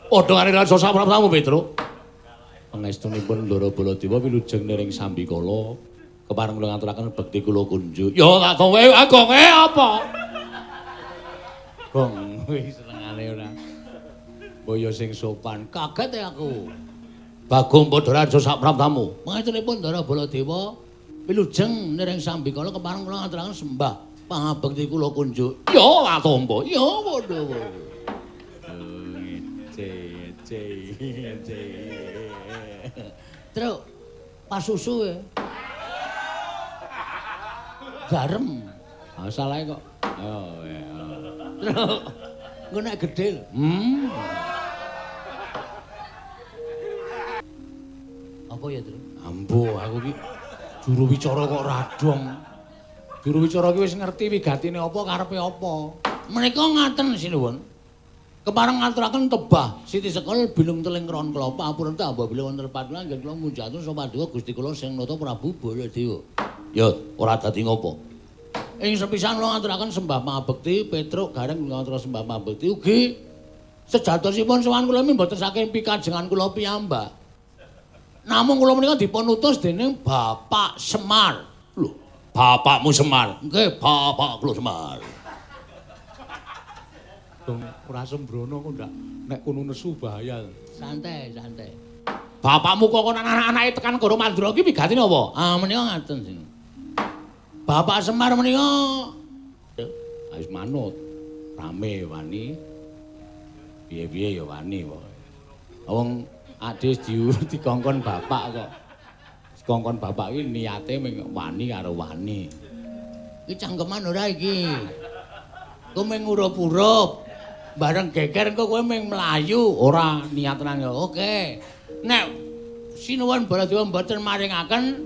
Padha karo Raja Saprabu Petruk. Pangestunipun Ndara Baladewa wilujeng nering Sambikala kepareng kula ngaturaken bekti kula kunjuk. Ya tak kowe agong apa? Gong wis senengane ora. Boyo sing sopan. Kaget aku. Bagong padha Raja Saprabu. Pangestunipun Ndara Baladewa wilujeng nering Sambikala kepareng kula ngaturaken sembah pangabekti kula kunjuk. Ya tak tampa. Ya padha wae. Truk, pas susu ya. Garam. Masalahe kok. Oh, ya. Truk. Engko nek gedhe. Apa ya, Truk? Ambo, aku ki juru wicara kok radong. Juru wicara ki wis ngerti wigatine apa karepe apa. Menika ngaten sinuwun. Kepareng ngaturaken tebah Siti Sekol bilung teling kron kula papuran tambah bila wonten patulan nggih kula munjatun Sopadewa Gusti kula sing nata Prabu Baladewa. Ya ora dadi ngopo. Ing sepisan kula ngaturaken sembah pangabekti Petruk gareng ngaturaken sembah pangabekti ugi sejatosipun sowan kula mboten saking pikajengan kula piyambak. Namung kula menika dipun utus dening Bapak Semar. Lho, bapakmu Semar? Nggih, bapak kula Semar. Ora sembrono kok ndak nek kono nesu bahaya. Santai, santai. Bapakmu kok anak-anake tekan Goro Mandura ki wigatine apa? Ah menika ngaten sing. Bapak Semar menika wis manut. Rame wani. Piye-piye ya wani pokoke. Wong adhe dikongkon bapak kok. Dikongkon bapak ki niate wani karo wani. Iki cangkeman ora iki. Kowe mung ngurup-urup. Bareng geger engko kowe mung mlayu, ora niat tenan ya. Oke. Nek sinuwun Baladewa mboten maringaken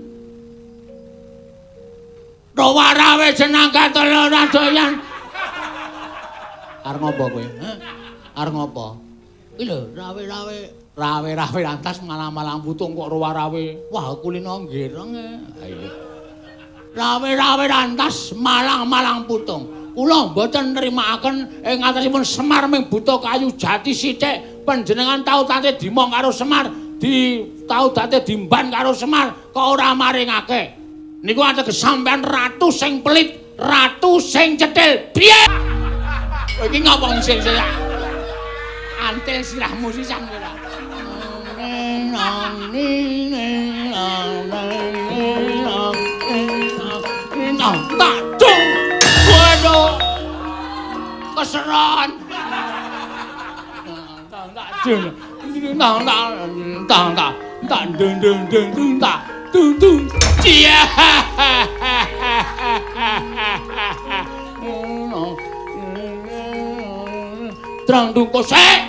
Rawarawe jeneng katelo ora doyan. Arep ngopo kowe? Hah? Arep ngopo? Iki lho, rawe-rawe lantas malang-malang putung kok rawarawe. Wah, kulino nggireng. Ayo. Rawe-rawe lantas malang-malang putung. Kula mboten nrimakaken ing ngatasipun Semar ming buta kayu jati sithik panjenengan tau tate dimong karo Semar tau tate dimban karo Semar kok ora maringake niku ateges sampean ratu sing pelit ratu sing cetil piye iki ngapa ngising saya antil sirahmu sisan ora tak waduh keseran terang dungko sek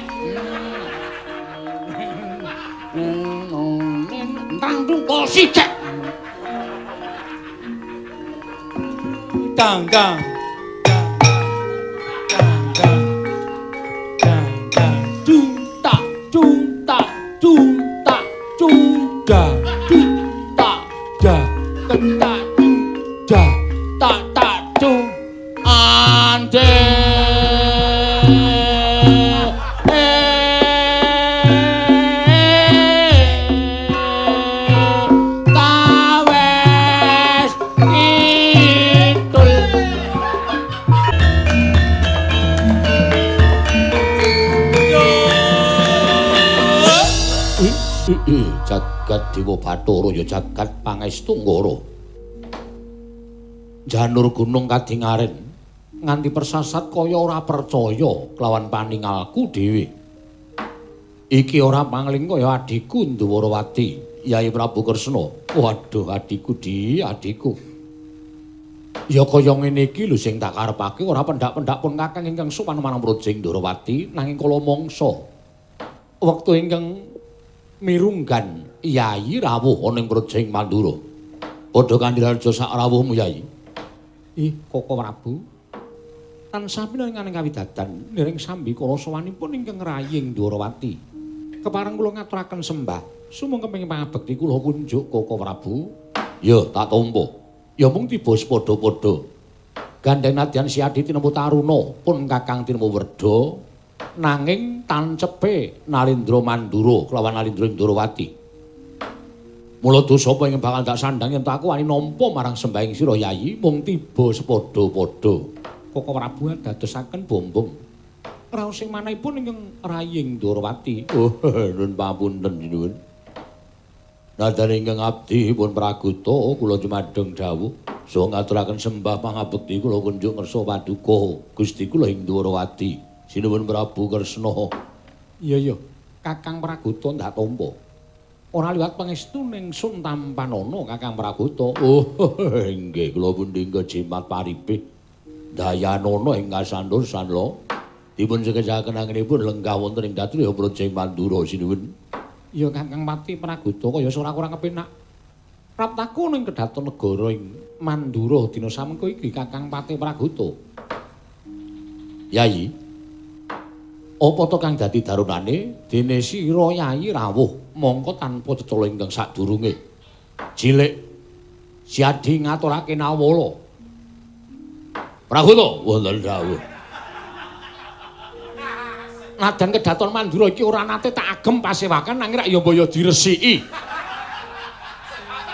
terang dungko sijek dang dang Dewa Bathara ya jagat pangestu Nggara. Janur gunung kadingaren nganti persasat kaya ora percaya kelawan paningalku dhewe. Iki ora pangling kaya adhiku Ndawarawati, Yai Prabu Kresna. Waduh adhiku adhiku. Ya kaya ngene iki lho sing tak karepake ora pendak-pendak pun kakang ingkang sowan marang Projing Ndarawati nanging kala mangsa wektu ingkang mirunggan Yai rawuh ana ing Projing Mandura. Padha kandhiraja sak rawuhmu Yai. Koko Prabu. Tansah pinanganing kawidadan nireng Sambikala sawanipun ingkang ngraying Ndarawati. Kepareng kula ngaturaken sembah sumeng kepengin pangabekti kula kunjuk Koko Prabu. Ya tak tampa. Ya mung tiba padha-padha. Gandeng nadyan siadi tinemu taruna pun Kakang tinemu Werda nanging tancepe Nalindra Mandura kelawan Nalindra Indrawati. Mula dosa apa ing bakal dak sandhang yen aku wani nampa marang sembahing sira Yayi mung tiba sepadha-padha. Koko Prabu dadosaken bombong. Raos sing manahipun ingkang Raying Ndrawati. Oh, nun pamunten nuwun. Nadyan ingkang abdi pun Praguta kula jumadeng dawuh saha ngaturaken sembah pangabekti kula kunjuk ngersa paduka Gusti kula ing Ndrawati. Sinuwun Prabu Kresna. Iya, Kakang Praguta ndak tampa. Ora liwat pangestu ning Sun Tampanana Kakang Praguta. Oh, inggih kula pundi jimat paribih. Dayanana ing kasantosan lho. Dipun sekejaken anggenipun lenggah wonten ing Datriya Projeng Mandura sinuwun. Ya Kakang Pati Praguta kaya ora kurang kepenak. Praptaku ning kedaton negara ing Mandura dina samengko iki Kakang Pati Praguta. Yayi, apa to kang dadi darunane dene sira Yayi rawuh mongko tanpa cecala ingkang sadurunge. Cilik Siadi ngaturake nawala. Praguta wonten dawuh. Nadyan kedaton Mandura iki ora nate tak agem pasewakan nanging rak ya mbaya diresiki.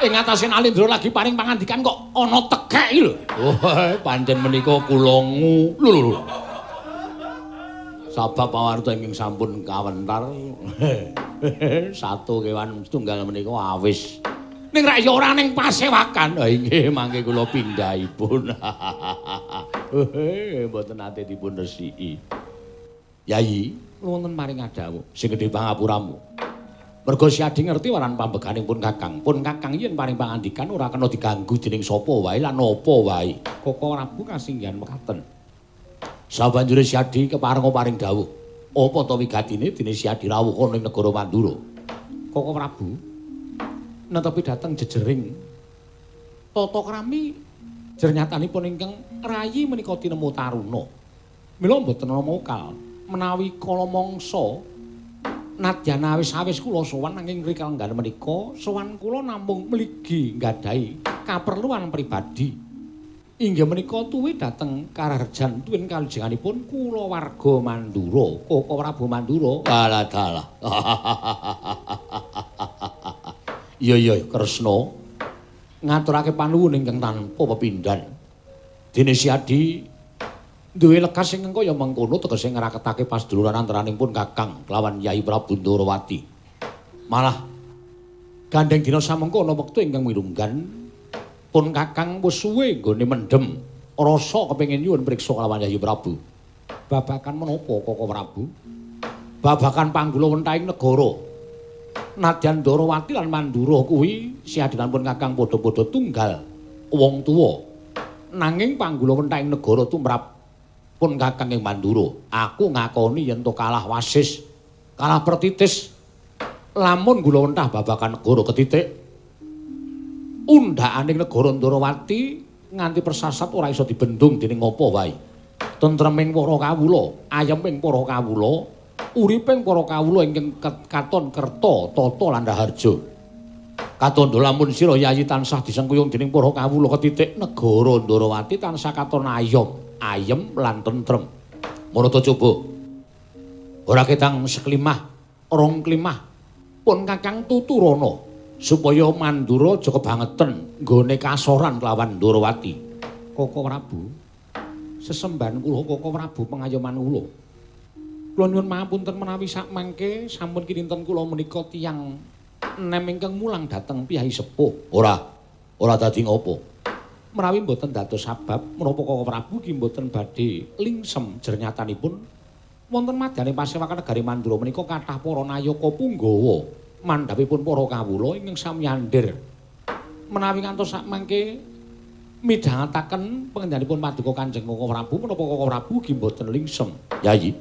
Ing atase Nalindra lagi paring pangandikan kok ana tekek lho. Oh, pancen menika kula lho. Sabab pawarta ingkang sampun kawentar. Satu kewan setunggal menika awis. Ning rak ya ora ning pasewakan. Ha inggih mangke kula pindhahipun. Mboten nate dipun resiki. Yayi, wonten maring adawuh sing gedhe pangapuramu. Merga Siadi ngerti waran pambeganing pun Kakang. Pun Kakang yen paring pangandikan ora kena diganggu dening sapa wae lan apa wae. Koko Prabu kasinggihan mekaten. Sabanjure Siadi kepareng paring dawuh. Apa to wigatine dene Siadi rawuh ana ing negara Mandura. Koko Prabu netepi dateng jejering tata krami jernyatanipun ingkang rayi menika tinemu taruna. Mila mboten ana mokal. Menawi kala mangsa nadyan awis-awis kula sowan nanging rikala nggal menika sowan kula namung mligi nggadahi kaperluan pribadi. Inggih menika tuwi dhateng Kararjan tuwin kalujenganipun kula warga Mandura, Koko Prabu Mandura. Walah dalah. Iya, Kresna. Ngaturake panuwun ingkang tanpa pepindhan. Dene Siadi duwe lekas sing kaya mengkono tegese ngraketake pasduluran antaranipun Kakang kelawan Yayi Prabu Ndrawati. Malah gandeng dina samengko ana wektu ingkang mirunggan pun Kakang wis suwe nggone mendhem rasa kepengin nyuwun priksa kelawan Yayi Prabu. Babakan menapa Koko Prabu? Babakan panggulawenthahing negara. Nadyan Ndrawati lan Mandura kuwi siadenanipun Kakang padha-padha tunggal wong tuwa. Nanging panggulawenthahing negara tumrap pun Kakang ing Mandura, aku ngakoni yen to kalah wasis, kalah pertitis, lamun gulawentah babakan negara ketitik, undhakaning negara Ndrawati nganti persasat ora iso dibendung dening apa wae. Tentreming para kawula, ayeming para kawula, uriping para kawula ingkang katon kerta, tata lan raharja. Katandha lamun sira Yayi tansah disengkuyung dening para kawula ketitik, negara Ndrawati tansah katon ayem lan tentrem. Marata coba ora ketang seklimah rong klimah pun Kakang tuturana supaya Mandura aja kebangeten nggone kasoran kelawan Ndrawati. Koko Prabu sesembahan kula Koko Prabu pengayoman kula. Kula nyuwun pangapunten menawi sakmangke sampun kinten kula menika tiyang nem ingkang mulang dhateng piyai sepuh. Ora dadi ngopo? Menawi mboten dados sabab menapa Koko Prabu ki mboten badhe lingsem jernyatanipun wonten madyaning pasewakan negari Mandura menika kathah para nayaka punggawa mandhapipun para kawula ingkang sami andher. Menawi ngantos sakmangke midhangetaken pangendhanipun paduka Kanjeng Koko Prabu menapa Koko Prabu ki mboten lingsem. Yayi,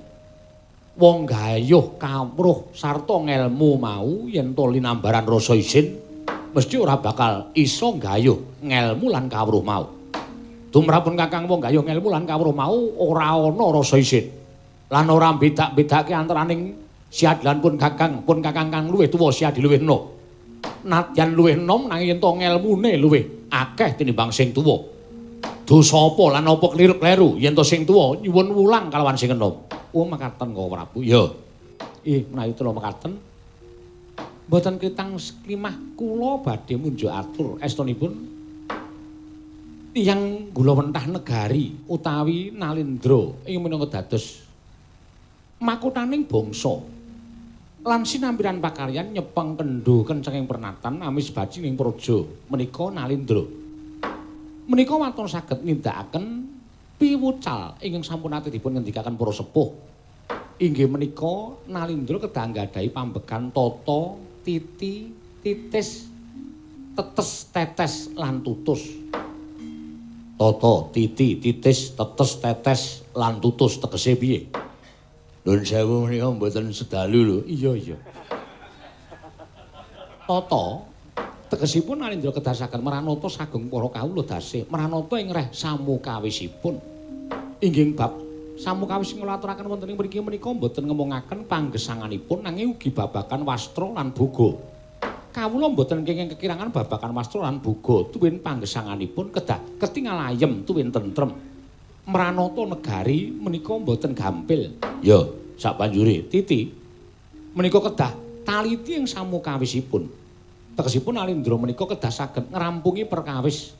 wong gayuh kawruh sarta ngelmu mau yen to linambaran rasa isin mesti ora bakal iso gayuh ngelmu lan kawruh mau. Tumrapun Kakang wong gayuh ngelmu lan kawruh mau ora ana rasa isin. Lan ora bedak-bedake antaraning Siadi lan pun Kakang kang luwih tuwa Siadi luwih enom. Nadyan luwih enom nanging yen to ngelmune luwih akeh tinimbang sing tuwa. Dosa apa lan apa kliru-kleru yen to sing tuwa nyuwun wulang kalawan sing enom. Oh mekaten kok Prabu. Ya. Menawi kula mekaten mboten kitang klimah kula badhe munjuk atur estunipun tiyang Gula Wentah Negari utawi Nalindra ing minangka dados makuthaning bangsa lan sinambiran pakaryan nyepeng kendho kencenging pernatan amis bajing ing praja menika Nalindra. Menika watun saged nindakaken piwucal ingkang sampun ate dipun ngendikaken para sepuh. Inggih menika Nalindra kedah nggadahi pambegan tata, titi, titis, tetes, tetes lan tutus. Tata, titi, titis, tetes, tetes lan tutus tegese piye? Nuwun sewu menika mboten sedalu lho. Iya. Tata tegesipun Nalindra kedasaken Maranata sagung para kawula dasih. Maranata ing reh samukawisipun. Inggih bab samukawis ngaturaken wonten ing mriki menika mboten ngemongaken panggesanganipun nanging ugi babagan wastra lan boga. Kawula mboten kenging kekirangan babagan wastra lan boga tuwin panggesanganipun kedah ketingal ayem tuwin tentrem. Maranata Negari menika mboten gampil. Ya, sabanjure titi menika kedah taliti ing samukawisipun. Tegesipun Nalindra menika kedah saged ngrampungi perkawis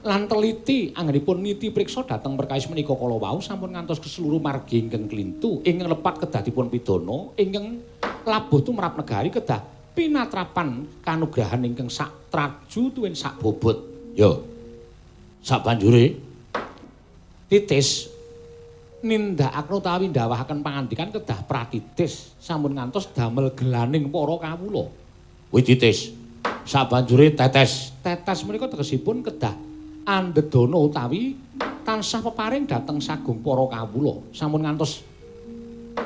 lan teliti anggenipun niti priksa dhateng perkawis menika kala wau sampun ngantos keseluruh margi ingkang klintu ingkang lepat kedah dipun pidana ingkang labuh tumrap negari kedah pinatrapan kanugrahan ingkang sak traju tuwin sak bobot. Ya. Sabanjure titis nindakaken utawi ndawahaken pangandikan kedah pratitis sampun ngantos damel gelaning para kawula. Kuwi titis. Sabanjure tetes. Tetes menika tegesipun kedah andedana utawi tansah peparing dhateng sagung para kawula. Sampun ngantos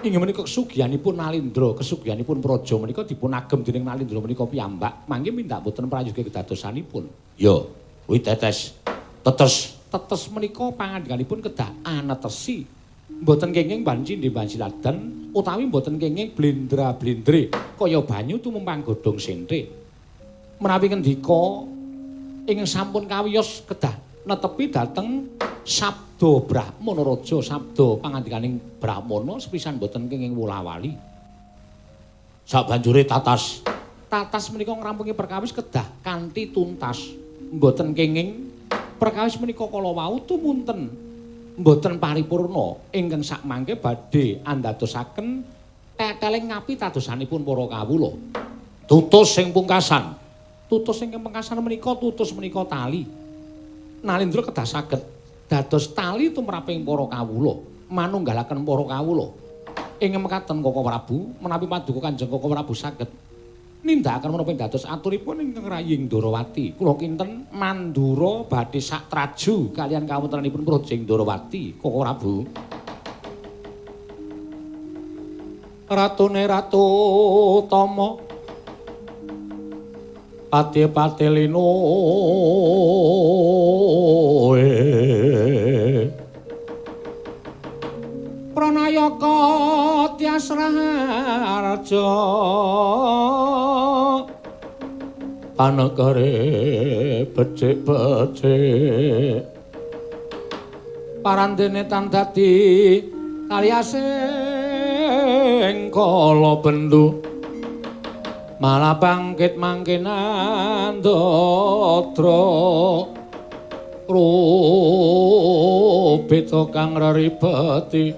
inggih menika kesugihanipun Nalindra, kesugihanipun praja menika dipun agem dening Nalindra menika piyambak. Mangke mindak boten prayogi kedadosanipun. Ya, kuwi tetes. Tetes menika pangandikanipun kedah anetesi. Mboten kenging banci ladan utawi mboten kenging blendra-blendre kaya banyu tumumpang godhong senthik. Menawi ngendika ingkang sampun kawiyos kedah netepi dhateng sabda Brahmana Raja, sabda pangandikaning Brahmana sepisan mboten kenging wula-wali. Sabanjure tatas. Tatas menika ngrampungi perkawis kedah kanthi tuntas. Mboten kenging perkawis menika kala wau tumunten mboten paripurna ingkang sakmangke badhe andadosaken teteling ngapi tadosanipun para kawula. Tutus sing pungkasan. Tutus ingkang pungkasan menika tutus menika tali. Nalindra kedah saged dados tali tumraping para kawula, manunggalaken para kawula. Ingkang mekaten Koko Prabu, menawi paduka Kanjeng Koko Prabu saged nindakaken menapa dados aturipun ingkang Raying Ndarawati. Kula kinten Mandura badhe sak traju kalian kawontenanipun Projeng Ndarawati, Koko Prabu. Ratune Ratu Tama Pati Lino Pranayaka Tyasraharja Panegare becik-becik Parandene tan dadi kaliasing kala bendu malah bangkit mangkenan dodra rupita kang reribeti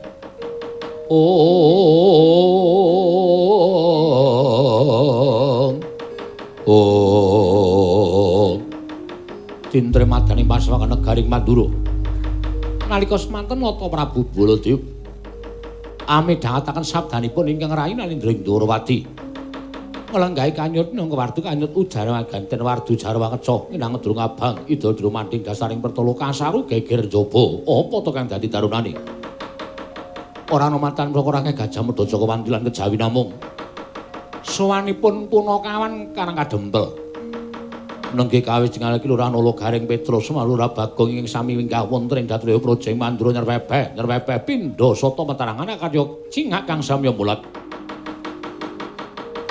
Dintre madani Paswaka Negaring Mandura nalika semanten Nata Prabu Baladewa amidhangetaken sabdanipun ingkang rayi Nalindra Ndarawati nglenggahi kanyut nang wardu kanyut ujara ganten wardu jarwa keca inang durung abang ida dru manting dasaring pertolo kasaru geger njaba apa to kang dadi tarunane ora ana matan prokara Gajah Medha Jaka Wanti lan kejawi namung sowanipun Punakawan karang kadempel nenggih kawis jengal kelurahan Olo Garing Petrus Malura Bagong ing sami wingkah wonten ing Datraya Projeng Mandura nyerpepeh pindha sata matarangan karya cingak kang samya mulat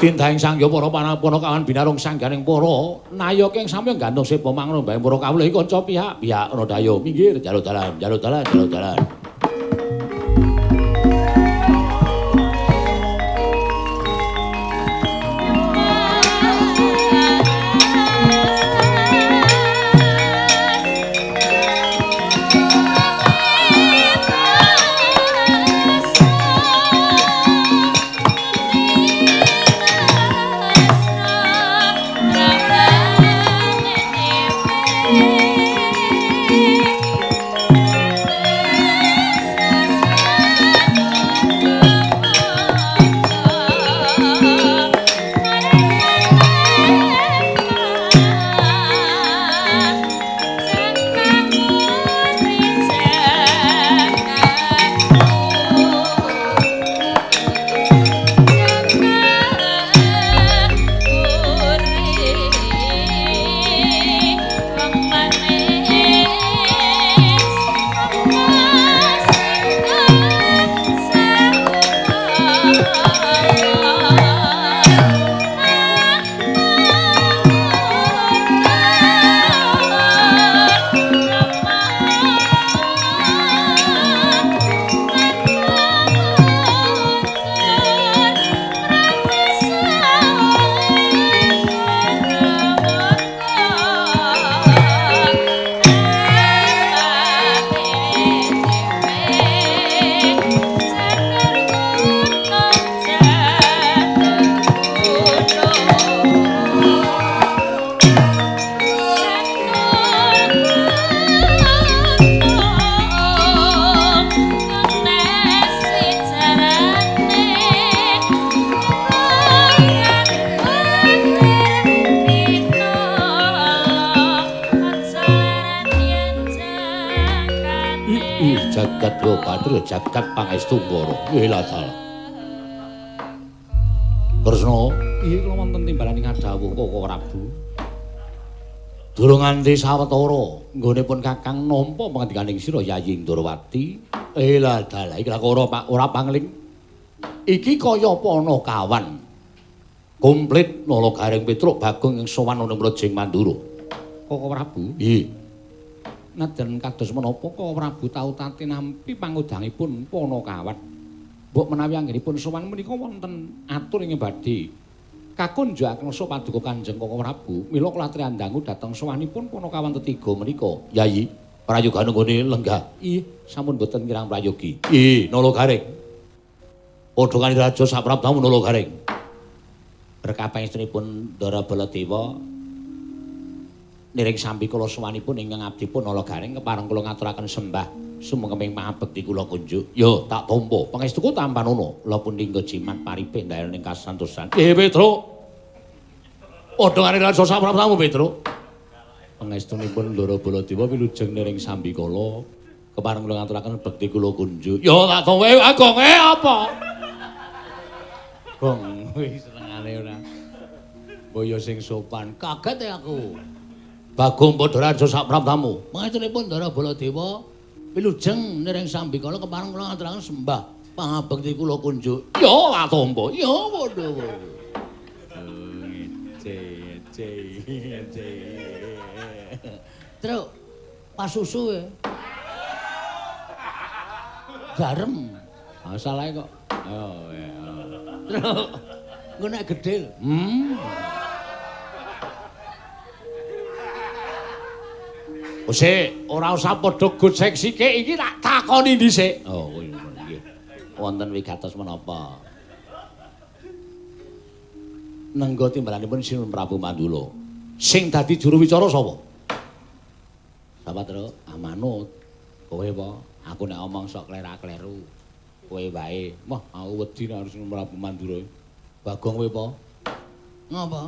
Dintahing sangya para Punakawan binarung sangganing para nayaka ing samya gantung sepa mangun mbahe para kawula ing kanca pihak ana dayo minggir jaluk dalan satriya jagat pangestu para. Lha dalah. Kresna, iki kula wonten timbalaning adhawuh Koko Prabu. Durung nganti sawetara nggonipun Kakang nampa pangandikaning sira Yayi Ndrawati. Lha dalah iki ora pangling. Iki kaya Panakawan. Komplit Nalagaring Petruk Bagong ing sowan ana Mrejing Mandura. Koko Prabu? Nggih. Najan kados menapa Koko Prabu tau tati nampi pangudangipun Panakawan. Mbok menawi anggenipun sowan menika wonten atur ing badhe kakunjukaken so paduka Kanjeng Koko Prabu mila klatri andangu dhateng sowanipun Panakawan tetiga menika. Yayi, prayoga nggone lenggah. Ih, sampun boten kirang prayogi. Ih, Nalagaring. Padha kanthi raja saprabdamu Nalagaring. Berkah pangestunipun Ndara Baladewa niring sambi kula sowanipun ingkang abdipun Nalagaring kepareng kula ngaturaken sembah sumengkeming pangabekti kula kunjuk. Yo tak tampa pangestuku tampanono la punika jimat paripe ndayaning kasantosan. Petruk. Padha karo raja saprabdamu Petruk. Pangestunipun Ndara Baladewa wilujeng niring sambi kala kepareng kula ngaturaken bekti kula kunjuk. Yo tak tampa agong apa? Gong wis senengane ora. Boyo sing sopan. Kaget aku. Bagong padha raja saprabdamu. Pangestunipun Ndara Baladewa wilujeng niring sambikala kepareng kula ngaturaken sembah pangabekti kula kunjuk. Ya atompo, ya padha. Truk, pas susu ya. Garem. Masalahe kok. Oh ya. Truk. Engko nek gedhe. Sik, ora usah padha gocek sikik iki tak takoni dhisik. Oh, nggih. Wonten wigatos menapa? Nengga timbalanipun Sinun Prabu Mandula. Sing dadi juru wicara sapa? Sapa, Truk? Amanut. Kowe apa? Aku nek omong sok klera-kleru. Kowe wae. Wah, aku wedi nek Sinun Prabu Mandura. Bagong kowe apa? Ngapa?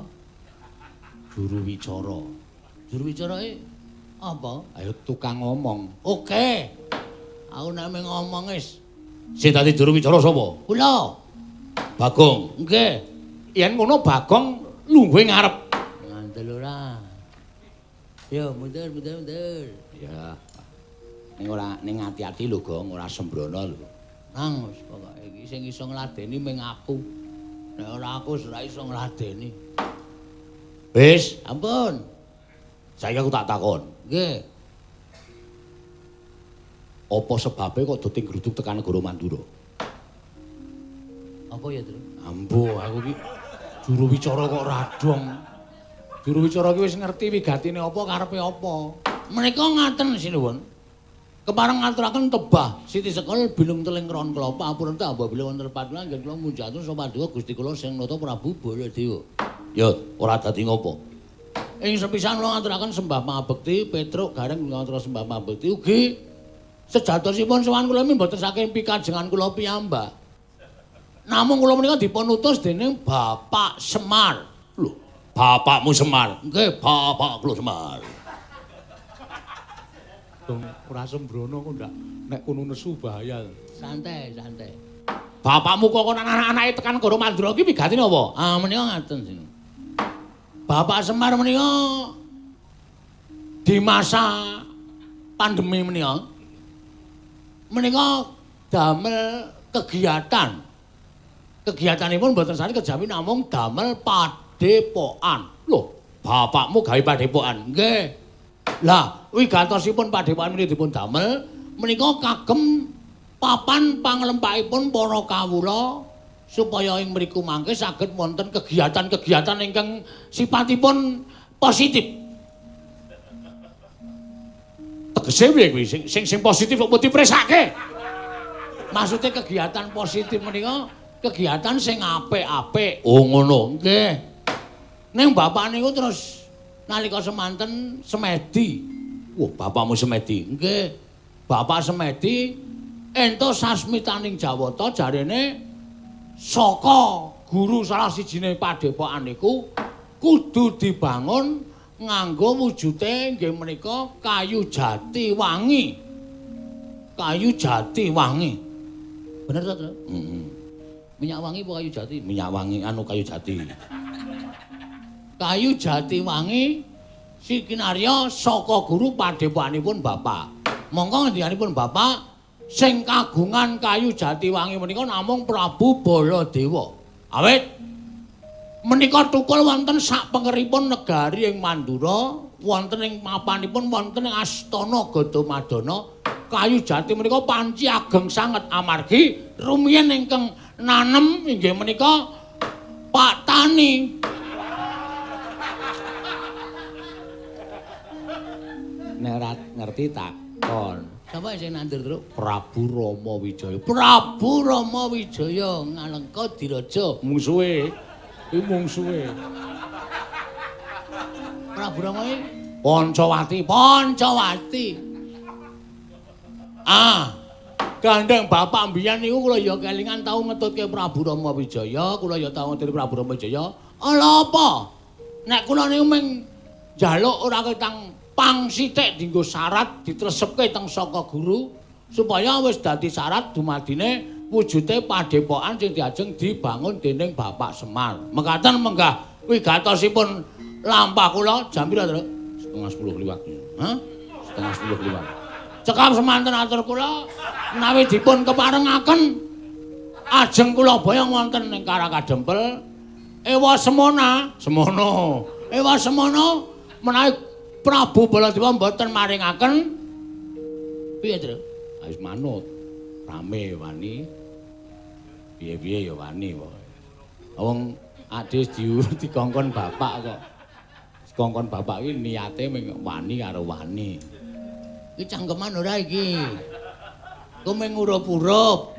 Juru wicara. Juru wicara apa? Ayo tukang ngomong. Oke. Aku nek ngomong wis. Sing dadi juru wicara sapa? Kula. Bagong. Nggih. Yen ngono Bagong lungguhe ngarep. Ngandel ora. Yo mundur. Ya. Ning ati-ati lho, Gong, ora sembrono lho. Nang wis pokoke iki sing iso ngladeni mung aku. Nek ora aku ora iso ngladeni. Wis, ampun. Saiki aku tak takon. Nggih. Apa sebabe kok doting gruduk tekan negara Mandura? Apa ya, Tru? Ambo, aku iki juru wicara kok radong. Juru wicara ki wis ngerti wigatine apa karepe apa. Menika ngaten sinuwun. Kepareng ngaturaken tebah Siti Sekol bilung teling kron kelapa ampun apabila wonten padha anggen kula munjatun sapa paduka Gusti kula sing nata Prabu Baladewa. Ya, ora dadi ngopo. Ing sepisan kula ngaturaken sembah pangabekti Petruk gareng ngaturaken sembah pangabekti ugi sejatosipun sowan kula mboten saking pikajengan kula piyambak. Namung kula menika dipun utus dening Bapak Semar. Lho, bapakmu Semar? Nggih, bapak kula Semar. Ora sembrono kok ndak nek kono nesu bahaya. Santai. Bapakmu kok anak-anake tekan Goro Mandura ki wigatine apa? Ah menika ngaten sing. Bapak Semar menika di masa pandemi menika damel kegiatan. Kegiatanipun mboten sami kejawi namung damel padepokan. Lho, bapakmu gawe padepokan? Nggih. Lah, wigatosipun padepokan menika dipun damel menika kagem papan panglempakipun para kawula supaya ing mriku mangke saged wonten kegiatan-kegiatan ingkang sipatipun positif. Tegese piye kuwi sing positif kok dipresake? Maksude kegiatan positif menika kegiatan sing apik-apik. Oh ngono. Nggih. Ning bapak niku terus nalika semanten semedi. Wah, bapakmu semedi. Nggih. Bapak semedi entuk sasmitaning jawata jarene saka guru salah sijine padepokan niku kudu dibangun nganggo wujude nggih menika kayu jati wangi. kayu jati wangi. Bener to, Tru? Minyak wangi apa kayu jati? Minyak wangi anu kayu jati. Kayu jati wangi Sikinarya saka guru padepokanipun Bapak. Monggo ngendikanipun Bapak sing kagungan kayu jati wangi menika namung Prabu Baladewa. Awit menika tukul wonten sak pengeripun negari ing Mandura, wonten ing mapanipun wonten ing Astana Gadamadana. Kayu jati menika panci ageng sanget amargi rumiyin ingkang nanem inggih menika Pak Tani. Nek ora ngerti takon. Sapa sing nandur terus? Prabu Rama Wijaya. Prabu Rama Wijaya ngalengka diraja mungsuhe. Kuwi mungsuhe. Prabu Rama iki Pancawati. Gandeng bapak mbiyen niku kula ya kelingan tau ngetutke Prabu Rama Wijaya, kula ya tau ngetutke Prabu Rama Wijaya. Ala apa? Nek kula niku mung njaluk ora ketang pang sithik dienggo syarat ditresepke teng saka guru supaya wis dadi syarat dumadine wujude padepokan sing diajeng dibangun dening Bapak Semar. Mekaten menggah wigatosipun lampah kula jam pira, Tru? 9:30 liwat. Hah? 9:30 liwat. Cekap semanten atur kula menawi dipun keparengaken ajeng kula boyong wonten ing Karakadempel ewa semana menawi Prabu Baladewa mboten maringaken piye, Tru? Wis manut. Rame wani. Piye-piye ya wani wae. Wong adhe dikongkon bapak kok. Dikongkon bapak kuwi niate mung wani karo wani. Iki cangkeman ora iki. Kowe mung ngurup-urup.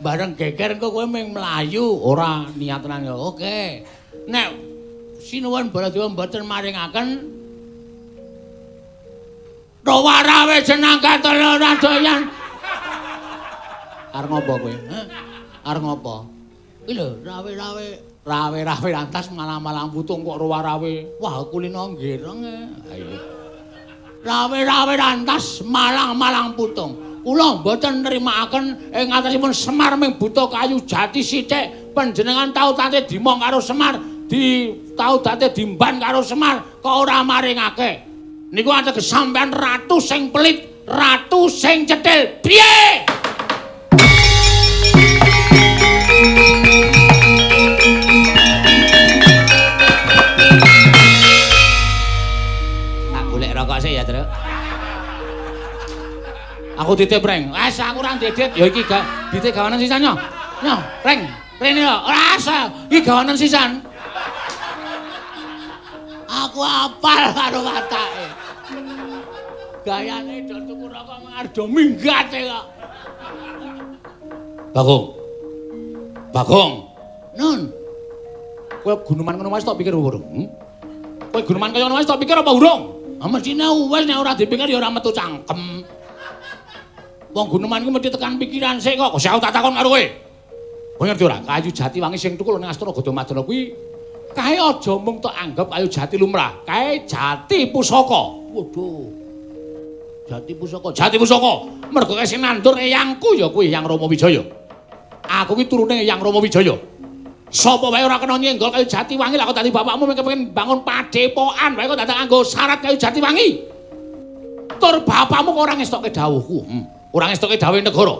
Bareng geger engko kowe mung mlayu, ora niat tenan ya. Oke. Nek Sinuwun Baladewa mboten maringaken Rawarawe jeneng katelu ora doyan. Arep ngopo kowe? Hah? Arep ngopo? Iki lho, rawe-rawe lantas malang-malang putung kok rawarawe. Wah, kulino nggireng. Ayo. Rawe-rawe lantas malang-malang putung. Kula mboten nrimakaken ing atasipun Semar ming buta kayu jati sithik. Panjenengan tau tate dimong karo Semar, tau tate dimban karo Semar, kok ora maringake. Niku ateges sampean ratu sing pelit, ratu sing cetil. Piye? Tak golek rokok sih ya, Tru. Aku titip reng. Wes aku ora ndedit. Ya iki dite gawanan sisan yo. Yo, reng. Rene yo. Ora asa. Iki gawanan sisan. Aku apal karo watake. Gayane do tuku rokok mengar do minggate kok. Bagong. Nun. Kowe guneman ngono wis tok pikir urung? Kowe guneman kaya ngono wis tok pikir apa urung? Ah mesine wis nek ora dipikir ya ora metu cangkem. Wong guneman iki mesti tekan pikiran sik kok. Kok tak takon karo kowe. Kowe ngerti ora? Kayu jati wangi sing tukul ning Astana Gadamadana kuwi kae aja mung tok anggap kayu jati lumrah. Kae jati pusaka. Waduh. Jati pusaka. Mergo kae sing nandur eyangku ya kuwi Eyang Rama Wijaya. Aku ki turune Eyang Rama Wijaya. Sapa wae ora kena nyenggol kayu jati wangi lah kok dadi bapakmu kepengin bangun padepokan wae kok dadak nganggo syarat kayu jati wangi. Tur bapakmu kok ora ngestokke dawuhku. Ora ngestokke dawuhe negara.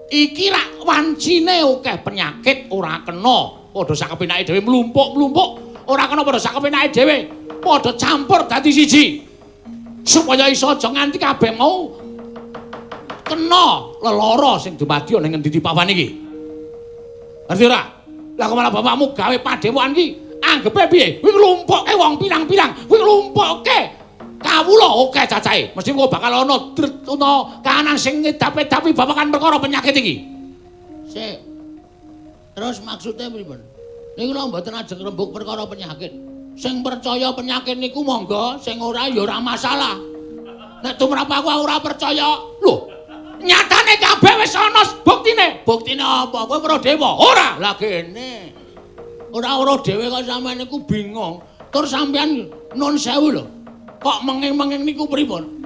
Iki rak wancine akeh penyakit ora kena padha sak kepenake dhewe mlumpuk-mlumpuk. Ora kena padha sak kepenake dhewe. Padha campur dadi siji. Supaya iso aja nganti kabeh mau kena lelara sing dumadi ning ngendi papan iki. Ngerti ora? Lah kok malah bapakmu gawe padepokan iki anggepe piye? Kuwi nglumpukke wong pirang-pirang, kuwi nglumpukke kawula akeh cacahe. Mesti kok bakal ana kahanan sing ngedap-edapi babagan perkara penyakit iki. Sik. Terus maksudnya pripun? Niku lho mboten ajeng rembug perkara penyakit. Sing percaya penyakit niku monggo, sing ora ya ora masalah. Nek tumrap aku ora percaya, lho, nyatane kabeh wis ana buktine. Buktine apa? Kowe weruh dewa? Ora. Lah kene. Ora weruh dhewe kok sampean niku bingung. Tur sampean nun sewu lho. Kok menging-menging niku pripun?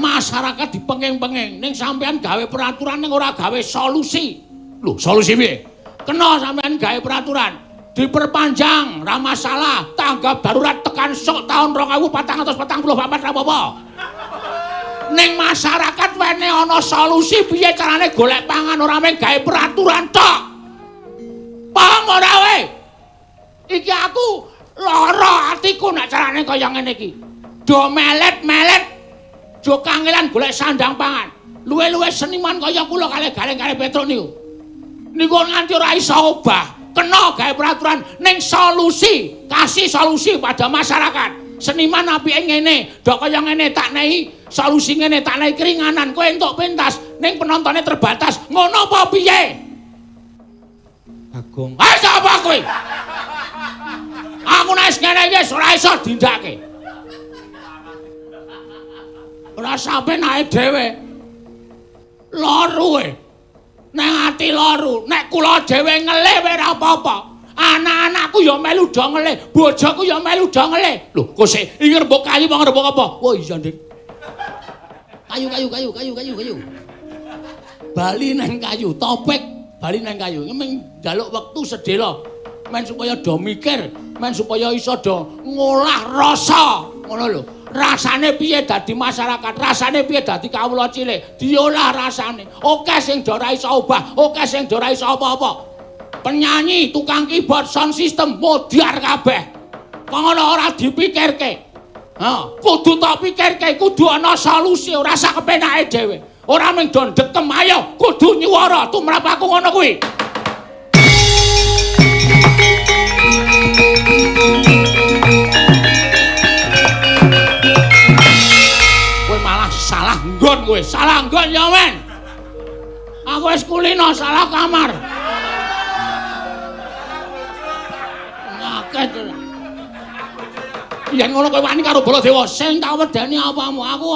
masyarakat dipenging-penging ning sampean gawe peraturan ning ora gawe solusi. Lho, solusi piye? Kena sampean gawe peraturan diperpanjang ra masalah, tanggap darurat tekan sok tahun 2444 ra apa-apa. Ning masyarakat wene ana solusi piye carane golek pangan ora mung gawe peraturan tok. Paham ora we? Iki aku lara atiku nek carane kaya ngene iki. Do melet-melet do kangelan golek sandang pangan. Luwe-luwe seniman kaya kula kalih Gareng-Gareng Petruk niku. Niku nganti ora iso obah. Kena gawe peraturan ning solusi, kasih solusi pada masyarakat. Seniman apike ngene, dok kaya ngene tak nehi solusi ngene, tak nehi keringanan, kowe entuk pentas ning penontonnya terbatas. Ngono apa piye? Agung. Ah sapa kowe? Aku nek ngene iki ora iso dindake. Ora sampe naik dhewe. Loru nek ati loru, nek kula dhewe ngelih ora apa-apa. Anak-anakku ya melu do ngelih, bojoku ya melu do ngelih. Lho, kok sik iki rembug kayu apa rembug apa? Wah iya, Dik. Kayu. Bali nang kayu, topik bali nang kayu. Ming njaluk wektu sedhela. Men supaya do mikir, men supaya iso do ngolah rasa. Ngono lho. Rasane piye dadi masyarakat, rasane piye dadi kawula cilik, diolah rasane. Oke sing do ora iso obah, oke sing do ora iso apa-apa. Penyanyi, tukang keyboard, sound system modiar kabeh. Kok ngono ora dipikirke. Kudu tak pikirke, kudu ana solusi, ora sak kepenake dhewe. Ora mung do ndekem, ayo kudu nyuwara tumrap aku ngono kuwi. Salah nggon kowe, salah nggon ya men. Aku wis kulino salah kamar. Ngaket. Yen ngono kowe wani karo Baladewa, sing tak wedeni apamu. Aku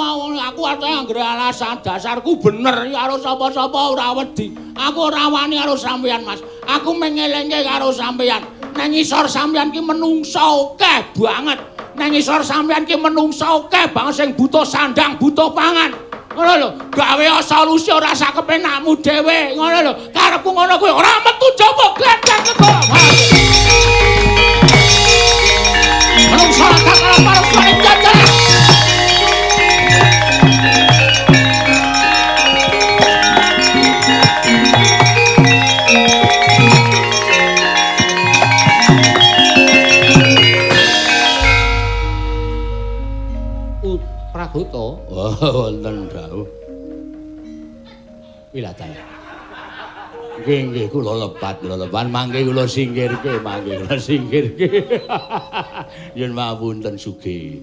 arep anggere alasan dasarku bener karo sapa-sapa ora wedi. Aku ora wani karo sampeyan, Mas. Aku mengelengke karo sampeyan. Nang ngisor sampeyan ki menungso akeh banget. Nang ngisor sampeyan ki menungso akeh banget sing butuh sandang, butuh pangan. Ngono lho, gawe solusi ora sak kepenakmu dhewe. Ngono lho, karepku ngono kuwi ora metu jaba gledek kok. Menungso akeh karo parang jajan. Pragoto, wonten dawuh. Wilatan. Nggih, kula lebat, mangke kula singkirke. Yen mapunten sugih.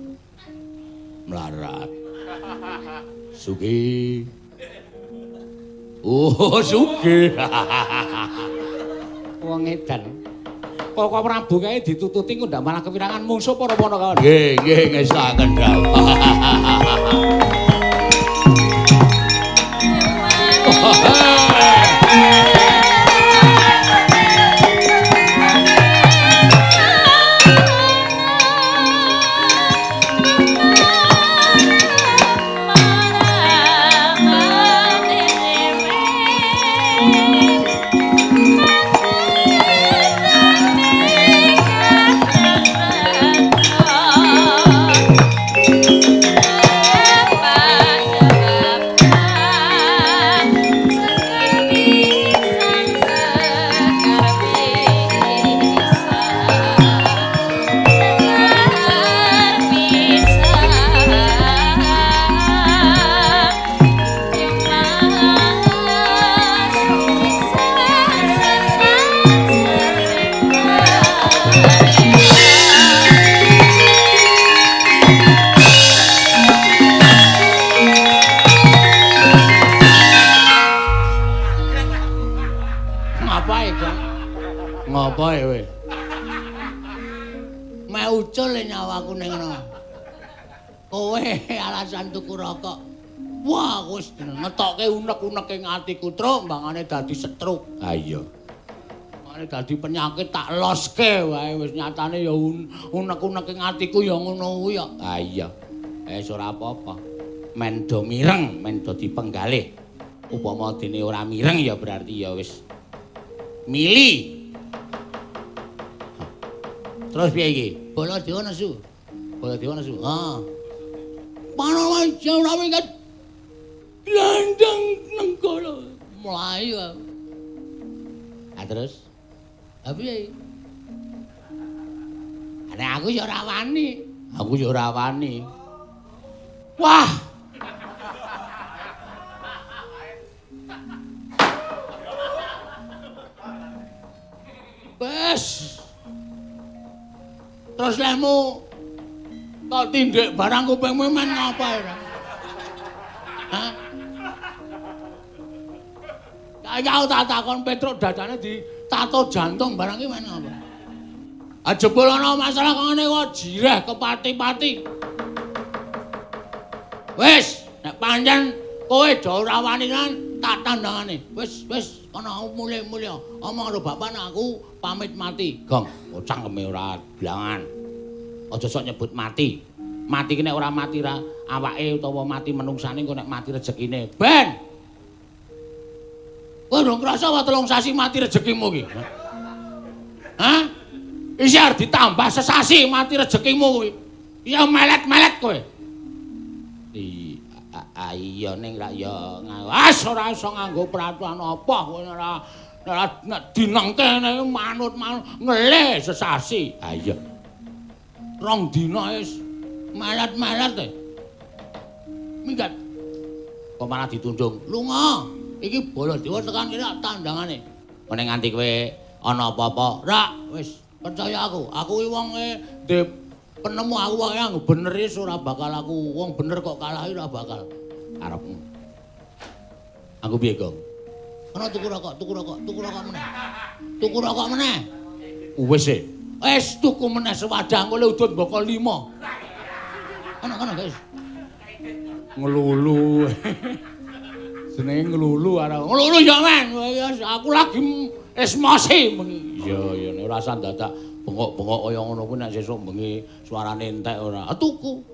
Mlarat. Sugih. Oh, sugih. Wong edan. Kok Prabu kae ditututi kok ndak malah kepirangan mungsuh para kawan. Nggih, ngestaken dawuh. Ngapae kowe? Mek ucul nyawaku ning ngono. Kowe alasan tuku rokok. Wah, wis ngetokke unek-unek ing atiku, Truk, mbangane dadi stroke. Ha iya. Mbangane dadi penyakit tak loske wae wis nyatane ya unek-unek ing atiku ya ngono kuwi ya. Ha iya. Wis ora apa-apa. men do mireng, men dadi penggalih. Upama dene ora mireng ya berarti ya wis mili. Terus piye iki? Baladewa nesu. Baladewa nesu. Ha. Panawa ora minggat. Landang nengkala. Mlayu. Terus piye? Nek aku ya ora wani. Aku ya ora wani. Wah. Wes. Terus lemu kok tindik barang kupingmu men ngapa ora? Hah? Kaya tak takon Petruk dadane ditato jantung barang iki men ngapa? Jebul ana masalah kok ngene kok jireh kepati-pati. Wis, nek pancen kowe do ora wani kan tak tandangane. Wis kana mulih-mulih. Omong karo bapak aku pamit mati. Gong, cangkeme ora blangan. Aja sok nyebut mati. Mati ki nek ora mati ra awake utawa mati menungsane kok nek mati rezekine. Ben. Kowe ndang krasa wae 3 sasi mati rezekimu ki. Hah? Isi arep ditambah sesasi mati rezekimu kuwi. Ya melet-melet kowe. Iya ning ra ya ora iso nganggo peraturan apa kowe ora nek dineng kene manut ngelih sesasi. Ha iya. 2 dina wis melet-melet e. Minggat. Kok malah ditundung. Lunga. Iki Baladewa tekan kene tandangane. Nek nganti kowe ana apa-apa, rak wis percaya aku. Aku iki wong penemu aku wae yang bener wis ora bakal aku wong bener kok kalahi ora bakal. Arepmu. Aku piye, Gong? Ana tuku rokok meneh. Tuku rokok meneh. Wis e. Wis tuku meneh sewadah engko le udut mboko 5. Ana guys. Ngelulu. Jenenge ngelulu arep. Ngelulu ya men. Aku lagi emosi bengi. Iya nek ora san dadak bengok-bengok kaya ngono kuwi nek sesuk bengi suarane entek ora. Tuku.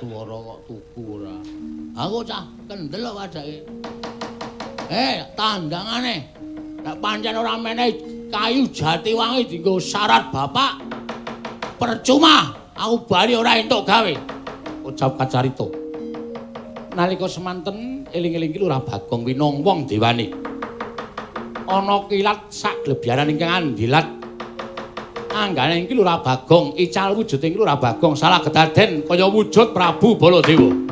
Suara kok tuku ora. Aku cah kendel wadake. Tandangane. Nek pancen ora meneh kayu Jatiwangi dienggo syarat bapak. Percuma aku bali ora entuk gawe. Ucap kacarita. Nalika semanten eling-eling ki Lurah Bagong winong wong dewani. Ana kilat sak glebyaran ingkang andilat. Anggane iki Lurah Bagong, ical wujud ing Lurah Bagong salah kedaden kaya wujud Prabu Baladewa.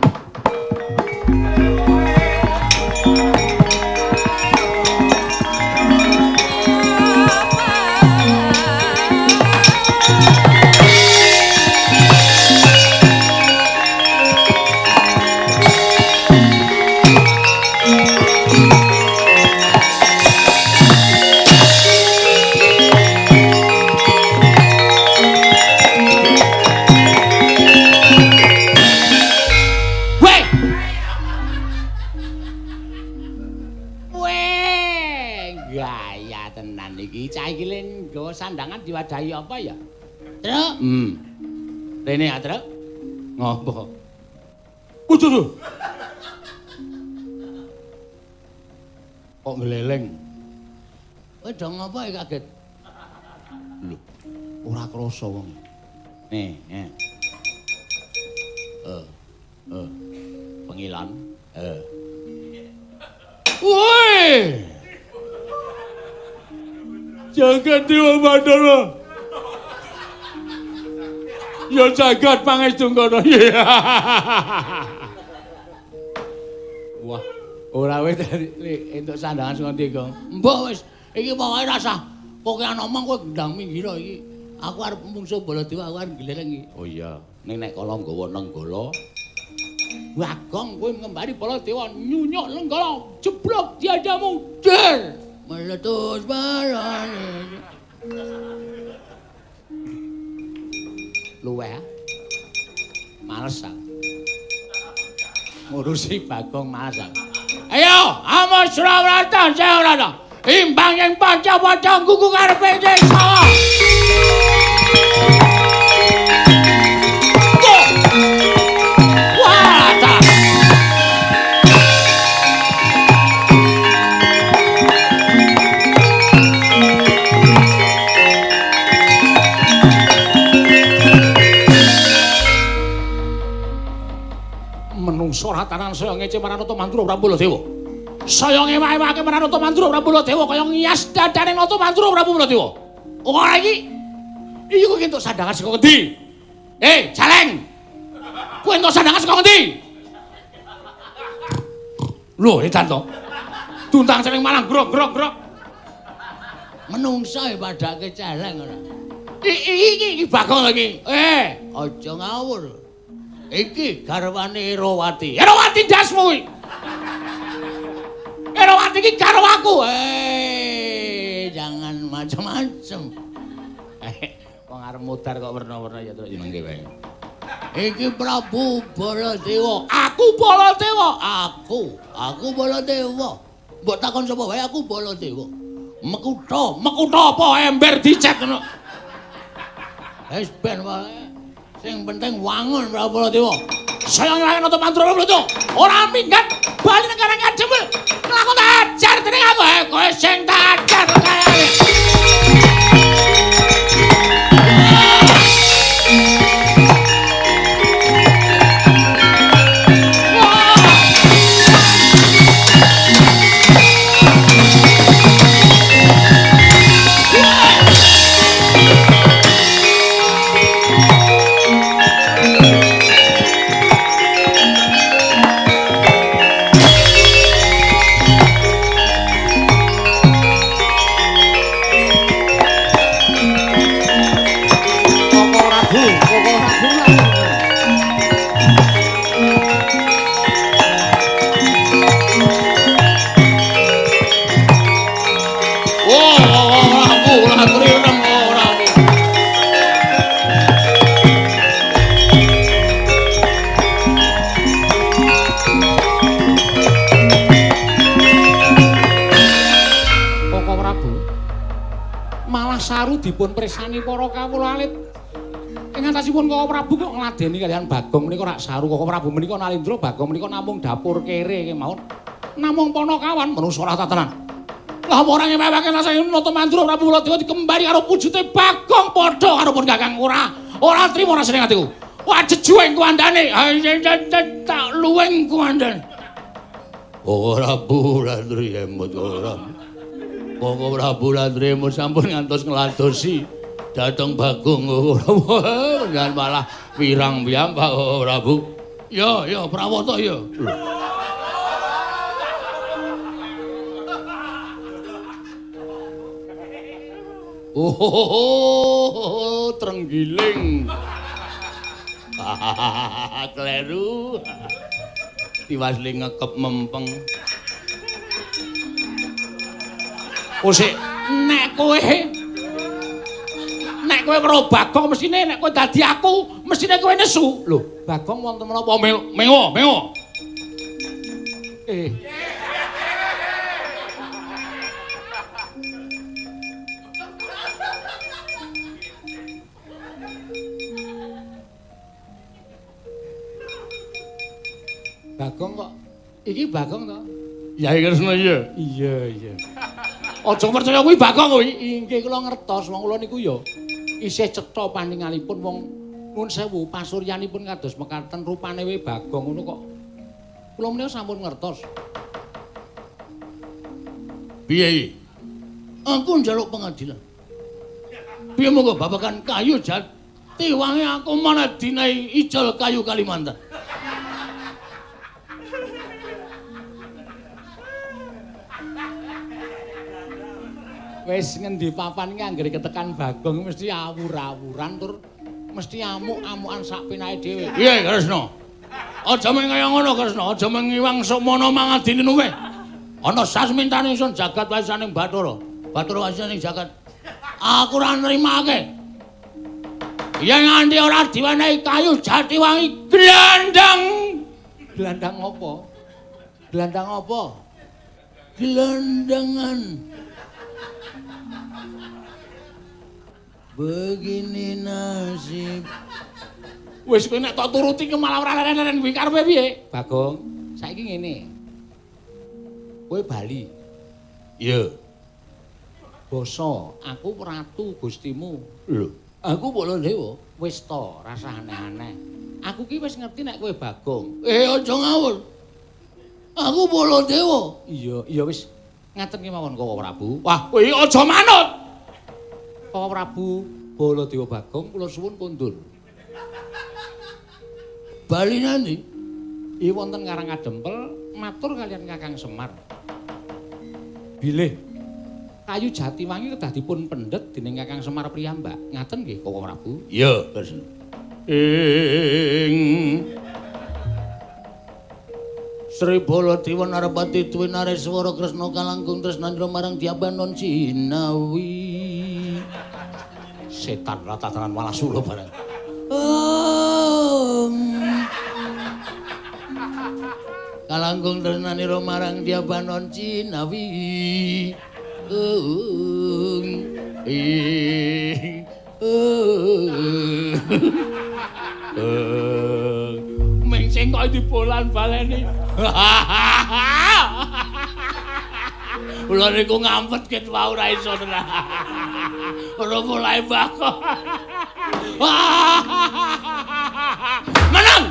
Sandangan diwadahi apa ya? Truk. Rene ya, Truk. Ngopo? Waduh. Kok ngeleleng? Kowe do ngopo kaget? Lho, ora krasa wong. Nih. Pengilan. Woi. Jagat Dewa Batara. Ya jagat pangestu kono. Wah, ora wis entuk sandangan sing ndi, Gong? Mbok wis, iki pokoke rasah. Pokoke ana omong kowe gendang minggir iki. Aku arep mungsuh Baladewa, aku arep gilering iki. Oh iya, ning nek kala nggawa nenggala. Bagong kowe ngembari Baladewa nyunyuk nenggala, jeblok diadamu. Der. Meletus balane. Luwe. Males. Ngurusi Bagong males. Ayo, amos Surawarta, Surawarta. Imbang yang panca-panca gugu karepe desa. Wah, menungso ratanan saya ngece Maranata Mantura Prabu Baladewa. Saya ngewa-ewake Maranata Mantura Prabu Baladewa kaya ngias dadane Nata Mantura Prabu Baladewa. Ora iki. Iki kowe entuk sandangan saka ngendi? Jaleng. Kowe entuk sandangan saka ngendi? Lho, edan to. Tuntang celing malang grok. Menungso padake celeng ora. Iki Bagong lagi. Aja ngawur. Iki garwane Erawati. Erawati dasmu iki. Erawati iki karo aku. Jangan macam-macam. Wong arep mudar kok werna-werna ya terus jenenge wae. Iki Prabu Baladewa. Aku Baladewa. Aku Baladewa. Mbok takon sapa wae aku Baladewa. Mekutha apa ember dicet ngono. Wis ben wae. Sing penting wangun Prabu Baladewa. Saya nyuwun Nata Mantura Prabu Baladewa. Ora minggat bali negara ngajemel. Lakon ajar dening aku. Kowe sing tak ajar kaya. Dipun presani para kawula alit. Ing antasipun Koko Prabu kok ngladeni kaliyan Bagong menika rak saru. Koko Prabu menika nalindra, Bagong menika namung dapur kere kemawon. Namung Panakawan manungsa ora tatanan. Lah ora ngewewake rasane Nata Mantura Prabu Baladewa dikembari karo wujute Bagong padha karo pun Kakang ora trima rasane atiku. Wah jejueng kuandane. Tak luweng kuandane. Koko Prabu Landri emut ora. Koko Prabu Landri sampun ngantos ngladosi dhateng Bagong jangan malah wirang piyambak Koko Prabu. Ya, prawata ya. Oh, trenggiling. Kleru. Tiwasli ngekep mempeng. Sik nek kowe karo Bagong mesine nek kowe dadi aku mesine kowe nesu. Lho, Bagong wonten menapa mengo? Bagong kok iki Bagong to? Yai Kresna iya. Iya. Aja percaya kuwi Bagong kuwi. Inggih kula ngertos wong kula niku ya isih cetha paningalipun wong nuwun sewu pasuryanipun kados mekaten rupane wae Bagong ngono kok. Kula menika sampun ngertos. Piye? Aku njaluk pengadilan. Piye monggo babagan kayu jati wangi aku mana dinai ijol kayu Kalimantan. Wis ngendi papan iki anggere ketekan Bagong mesti awur-awuran tur mesti amuk-amukan sak pinake dhewe. Piye Kresna? Aja mung kaya ngono Kresna, aja mung ngiwang sumana mangadini nuwe. Ana sasmintane ingsun jagat waisaning Bathara. Bathara waisaning jagat. Aku ora nrimake. Yen nganti ora diwenehi kayu jati wangi glandang. Glandang apa? Glandang apa? Gelandangan. Begini nasib. Wis kowe nek tak turuti ki malah ora leren-leren kuwi karepe piye? Bagong, saiki ngene. Kowe bali. Iya. Basa, aku ratu Gustimu. Lho, aku Baladewa. Wis to, rasa aneh-aneh. Aku ki wis ngerti nek kowe Bagong. Aja ngawur. Aku Baladewa. Iya wis ngaten ki mawon Koko Prabu. Wah, kowe aja manut. Koko Prabu Baladewa Bagong kula suwun kondur. Bali nanti. Wonten Karangadempel matur kalian Kakang Semar. Bilih kayu Jatiwangi kedah dipun pendhet dening Kakang Semar Priyambak. Ngaten nggih Koko Prabu? Iya, Kresna. Sri Baladewa Narpati Tuwi Nareswara Kresna kalangkung tresnandra marang Diabanon Jinawi. Setan ratatanan malah sula bareng. Kalangkung tresnandra marang Diabanon Jinawi. Mengsing kok dibolan baleni. Kula niku ngampet ket wae ora iso tenan. Ora mulai bako. Menang.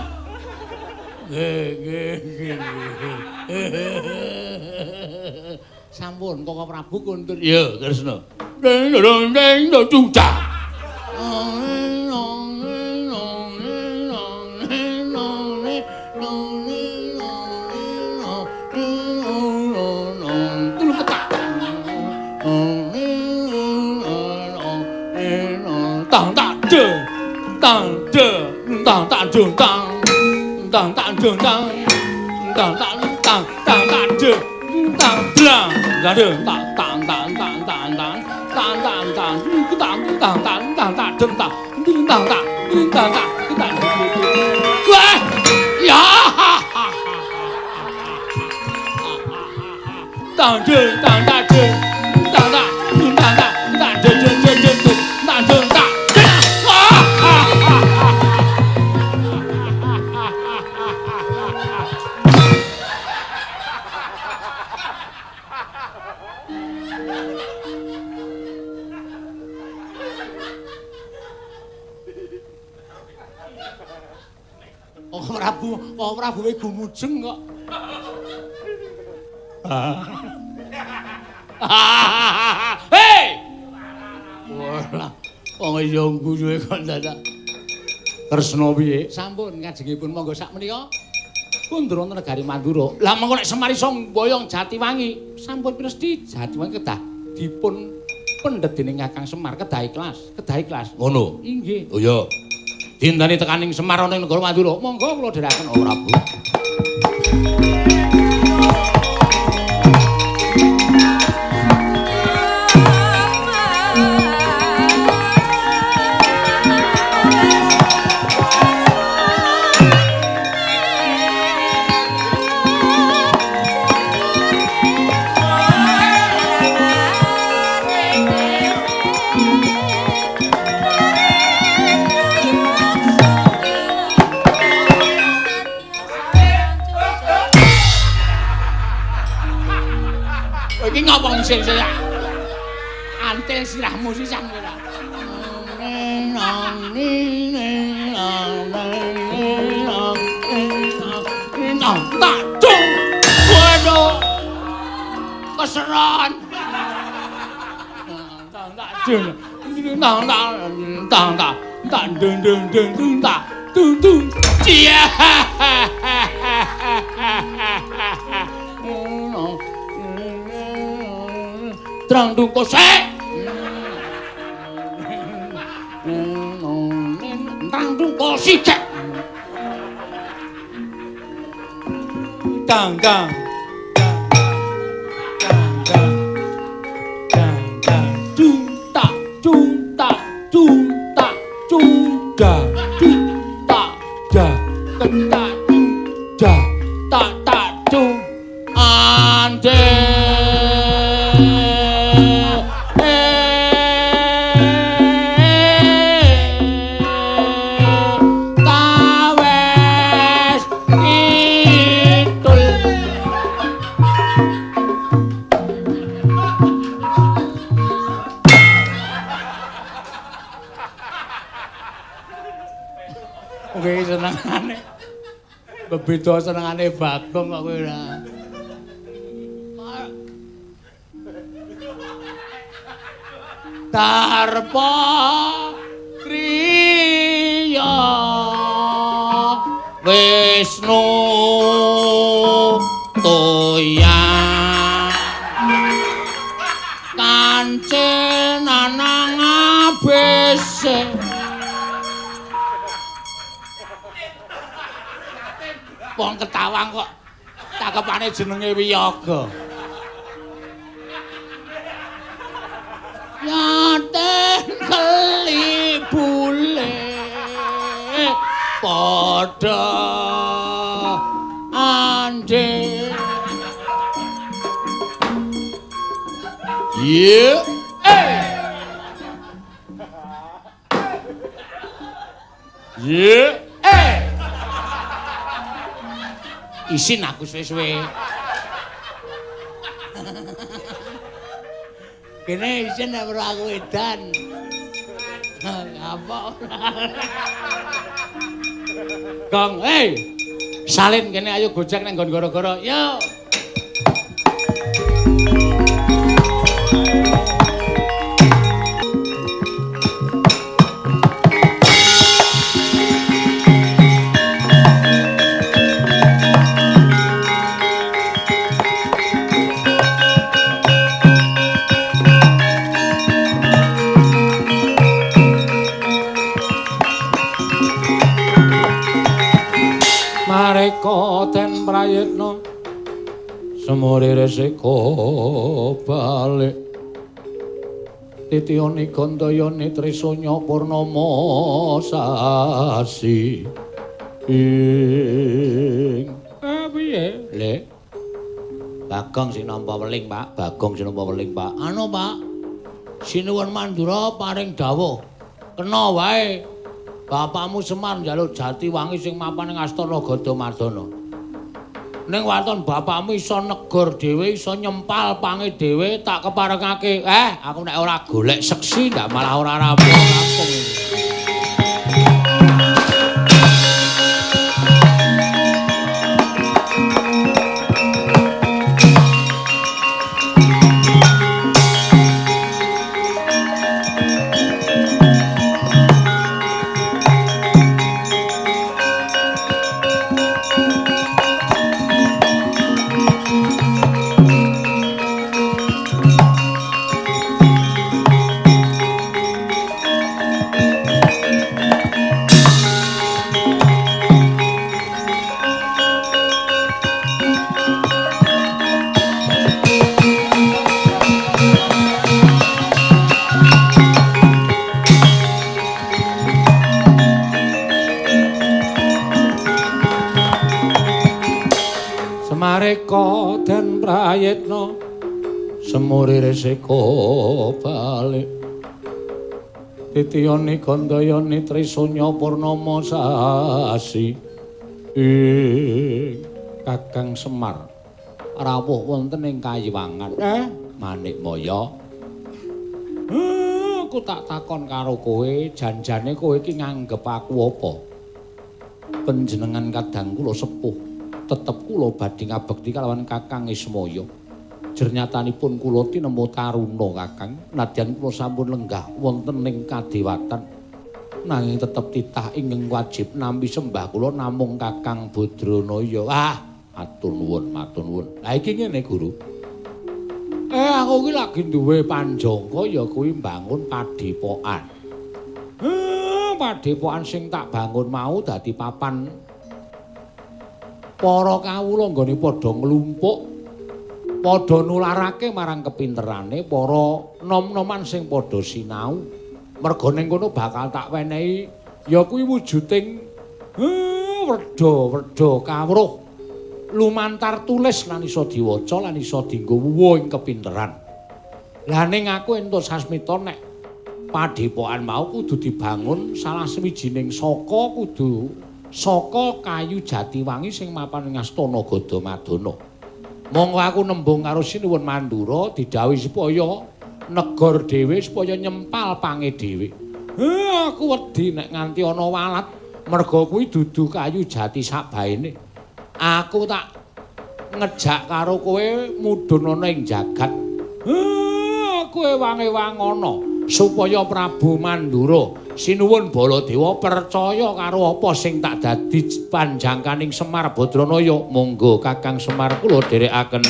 Sampun Koko Prabu kondur. Iya, Kresna. Ding dong ding dong duda. Tang tang deng tang deng tang tang deng tang tang tang deng tang tang tang tang tang tang deng tang dlang deng tang tang tang tang tang tang tang tang tang tang tang tang tang tang deng tang deng tang tang deng tang tang tang wah ya tang deng tang tang deng tang tang tang tang tang deng deng deng deng tang deng tang Kok Prabu we gumujeng kok. Hei! Wah, wong iya guyu kok dadak. Kresna piye? Sampun kajengipun monggo sak menika kondur wonten negari Mandura. Lah mengko nek Semar iso mboyong Jatiwangi, sampun pinesti Jatiwangi kedah dipun pendhet dening Kakang Semar kedah ikhlas. Ngono. Inggih. Oh iya. Dintani tekaning Semar ana ing negara Mandura. Monggo kula dherekaken Koko Prabu. Iki ngapa ngising saya? Antil sirahmu sisan kowe ta. Tak cung. Waduh. Keseran. Tak cung. Tak deng tak tung. Cia. Terang dung kosek. Terang dung kosik. Dang. Kuwi senengane. Bebeda senengane Bagong kok kowe ora. Tarpa kriya Wisnu toya kancil nanang abese wong Ketawang kok cakepane jenenge Wiyaga. Yaten keli bule padha ande ye isin aku suwe-suwe kene isin nek ora aku edan. Apa ora? Gong, salin kene ayo gojek nang nggon gara-gara. Yo. Mareka ten prayitna semore resika balik titiyane gandayane trisanya purnama sasi ing piye le Bagong sing nampa weling Pak Bagong sing nampa weling Pak anu Pak Sinuwun Mandura paring dawuh kena wae bapakmu Semar njaluk Jatiwangi sing mapan ing Astana Gadamadana. Ning waton bapakmu iso negor dhewe, iso nyempal pange dhewe, tak keparengake. Aku nek ora golek seksi ndak malah ora rampung. Mareka den prayitna semuri resika balik titiyane gandayane trisanya purnama sasi Kakang Semar rawuh wonten ing Kayiwangan Manikmaya aku tak takon karo kowe janjane kowe iki nganggep aku apa panjenengan kadang kula sepuh tetep kula badhe ngabekti kalawan Kakang Ismaya. Jernyatanipun kula tinemu taruna Kakang, nadyan kula sampun lenggah wonten ing kadewatan. Nanging tetep titah ingkang wajib nampi sembah kula namung Kakang Badranaya. Matur nuwun, matur nuwun. Lah iki ngene, Guru. Aku iki lagi duwe panjangka ya kuwi mbangun padepokan. Padepokan sing tak bangun mau dadi papan para kawula nggone padha nglumpuk padha nularake marang kepinterane para nom-noman sing padha sinau merga ning kono bakal tak wenehi ya kuwi wujuding werda kawruh lumantar tulis lan iso diwaca lan iso dienggo wuwuh ing kepinteran. Lah ning aku entuk sasmita nek padepokan mau kudu dibangun salah sawijining saka kayu Jatiwangi sing mapan ing Astana Gadamadana. Monggo aku nembung karo Sinuwun Mandura didhawuhi supaya negor dhewe supaya nyempal pange dhewe. Aku wedi nek nganti ana walat Merga kuwi dudu kayu jati sakbaene. Aku tak ngejak karo kowe mudhun ana ing jagat. Kowe wangi-wangono supaya Prabu Mandura sinuwun Baladewa percaya karo apa sing tak dadi panjangkaning Semar Badranaya. Monggo Kakang Semar kula dherekaken.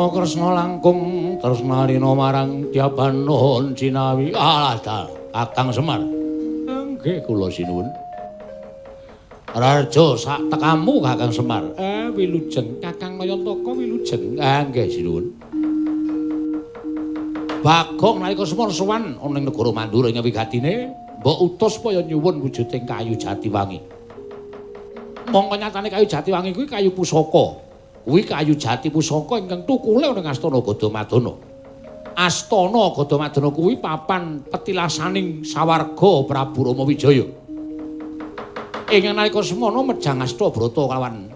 Kresna langkung tresnalina marang Dyabanon Cinawi. Alah Kakang Semar. Nggih kula sinuwun. Raja sak tekamu Kakang Semar. Wilujeng Kakang Nayantaka wilujeng. Nggih sinuwun. Bagong nalika semana sowan ana ing negara Mandura ing wigatine mbok utus supaya nyuwun wujuding kayu Jatiwangi. Mongko nyatane kayu Jatiwangi kuwi kayu pusaka. Kuwi kayu jati pusaka ingkang tukule ning Astana Gadamadana. Astana Gadamadana kuwi papan petilasaning sawarga Prabu Rama Wijaya. Ing nalika semana mejang Astabrata kawan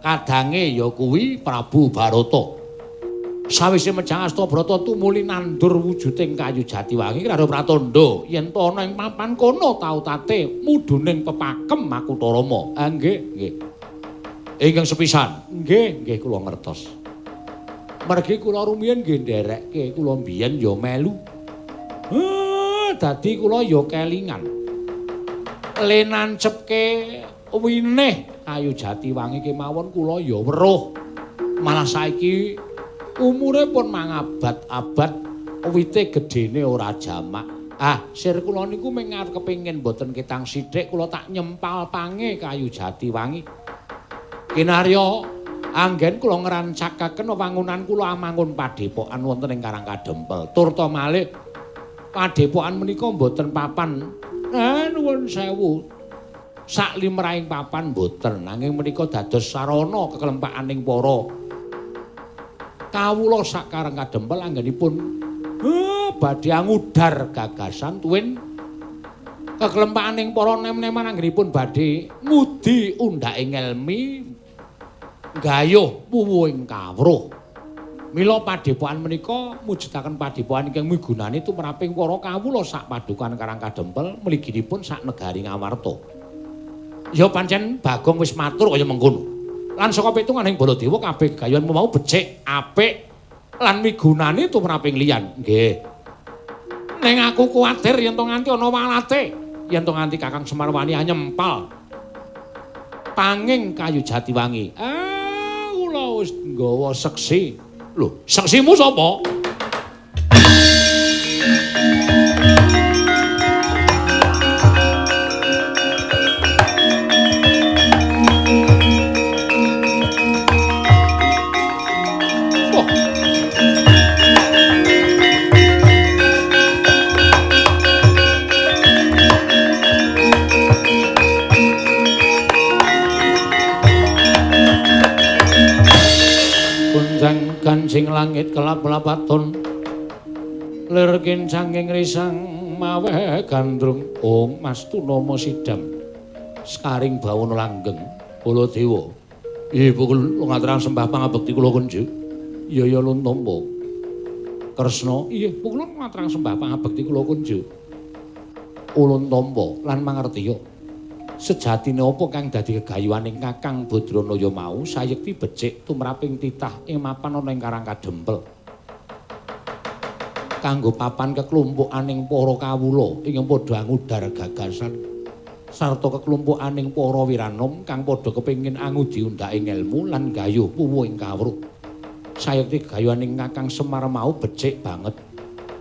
kadange ya kuwi Prabu Barata. Sawise mejang Astabrata tumuli nandur wujuding kayu Jatiwangi karo pratandha yen to ana ing papan kono tau tate mudhuning pepakem Makutarama. Nggih, nggih. Ingkang sepisan, nggih kula ngertos. Mergi kula rumiyin nggih nderekke, kula mbiyen ya melu. Dadi kula ya kelingan. Le nancepke winih kayu Jatiwangi kemawon kula ya weruh. Malah saiki umure pun mangabad-abad, wite gedene ora jamak. Sir kula niku mung arep kepengin mboten ketang sithik kula tak nyempal pange kayu Jatiwangi. Kinarya anggen kula ngrancakaken wangunan kula amangun padepokan wonten ing Karangkadempel. Turta malih padepokan menika mboten papan. Nuwun sewu. Sak limrahing papan mboten, nanging menika dados sarana kekelempakaning para kawula sak Karangkadempel anggenipun badhe ngudar gagasan tuwin kekelempakaning para nem-neman anggenipun badhe ngudi undhaking ngelmi gayuh puwuhing kawruh. Mila padepokan menika mujudaken padepokan ingkang migunani tumraping para kawula sak padukan Karangkadempel mliginipun sak negari Ngamarta. Ya pancen Bagong wis matur kaya mengkono. Lan saka pitunganing Baladewa kabeh gayuhanmu mau becik, apik lan migunani tumraping liyan. Nggih. Ning aku kuwatir yen to nganti ana walate, yen to nganti Kakang Semar wani nyempal panging kayu Jatiwangi. Kula wis nggawa seksi. Lho, seksimu sapa? Kancing langit kelap-lapaton lir kincanging risang mawe gandrung Om Mastunama Sidam skaring bawana langgeng Baladewa. Ibu kula ngaturaken sembah pangabekti kula kunjuk. Iya Luntama. Kresna, iya kula ngaturaken sembah pangabekti kula kunjuk. Ulun Tamba lan mangertiya. Sejatine apa kang dadi gegayuhaning Kakang Badranaya mau sayekti becik tumraping titah ing mapan ana ing Karangkadempel. kanggo papan keklumpukaning para kawula ingkang padha ngudar gagasan sarta keklumpukaning para wiranom kang padha kepengin angudi undhaking ilmu lan gayuh puwuhing kawruh. Sayekti gayuhaning Kakang Semar mau becik banget.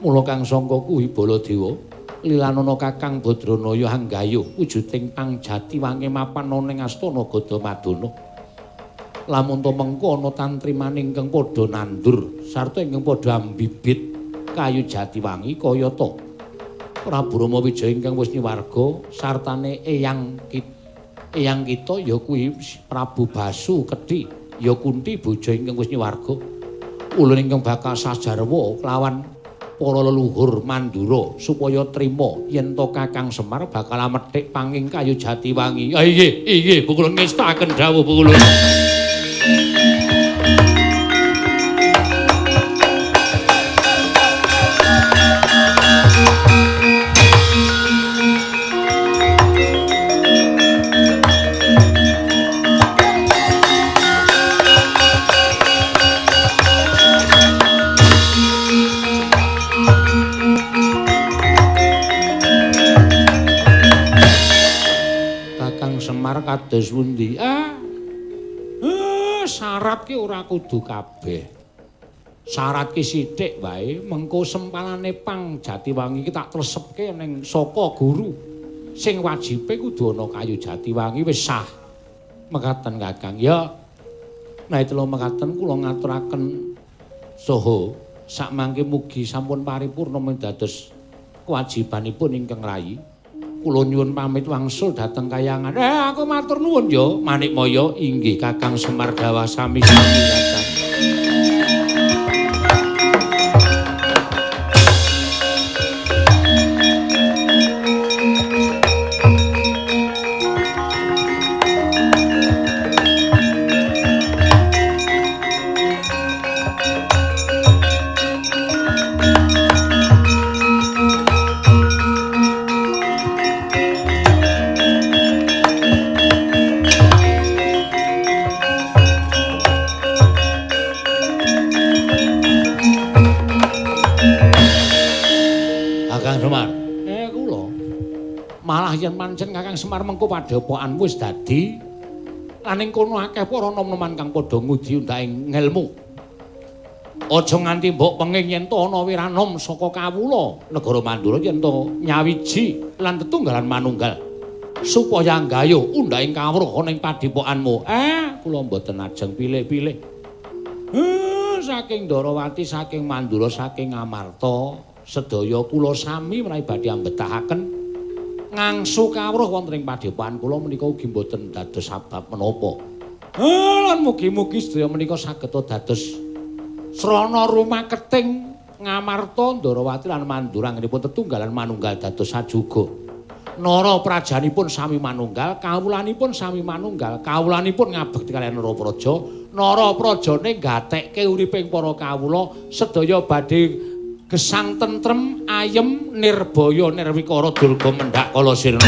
Mula Kang Sangka kuwi Baladewa lilanana Kakang Badranaya hanggayuh wujuding pangjati wangi mapan ana ing astana Gadamadana. Lamun to mengko ana tantrimaning ingkang padha nandur sarta ingkang padha ambibit kayu jati wangi kaya ta Prabu Rama Wijaya ingkang wis niwarga sartane eyang kita ya kuwi Prabu Basu Kedhi ya Kunti bojo ingkang wis niwarga ulun ingkang bakal sajarwa kelawan para leluhur Mandura supaya trima yen to Kakang Semar bakal methik panging kayu jati wangi. Ah inggih Pukulun ngestaken dawuh Pukulun. Semar kados pundi? Syarat ki ora kudu kabeh. Syarat ki sithik wae, mengko sempalane pang Jatiwangi ki tak tresepke ning saka guru. Sing wajibe kudu ana kayu Jatiwangi wis sah. Mekaten Kakang. Ya. Nah itu lho mekaten kula ngaturaken saha sakmangke mugi sampun paripurna dados kewajibanipun ingkang rayi. Kula nyuwun pamit wangsul dhateng kayangan. Aku matur nuwun ya, Manikmaya. Inggih Kakang Semar dawuh sami-sami Kakang. Yen pancen Kakang Semar mengko padhepokan wis dadi lan ing kono akeh para nom-noman kang padha ngudi undhaking ngelmu. Aja nganti mbok penging yen to ana wiranom saka kawula negara Mandura yen to nyawiji lan tetunggalan manunggal supaya nggayuh undhaking kawruh ana ing padhepokanmu. Kula mboten ajeng pilih-pilih. Saking Ndarawati, saking Mandura, saking Amarta, sedaya kula sami menawi badhe ambetahaken ngangsu kawruh wonten ing padhepokan kula menika ugi mboten dados sabab menapa. Lan mugi-mugi sedaya menika saged dados srana rumaketing Ngamarta, Ndarawati lan Mandura anggenipun tetunggalan manunggal dados sajuga. Nara prajanipun sami manunggal, kawulanipun sami manunggal, kawulanipun ngabekti kaliyan Narapraja. Naraprajane gatekke uriping para kawula sedaya badhe gesang tentrem ayem nirbaya nirwikara durga mendhak kala sirna.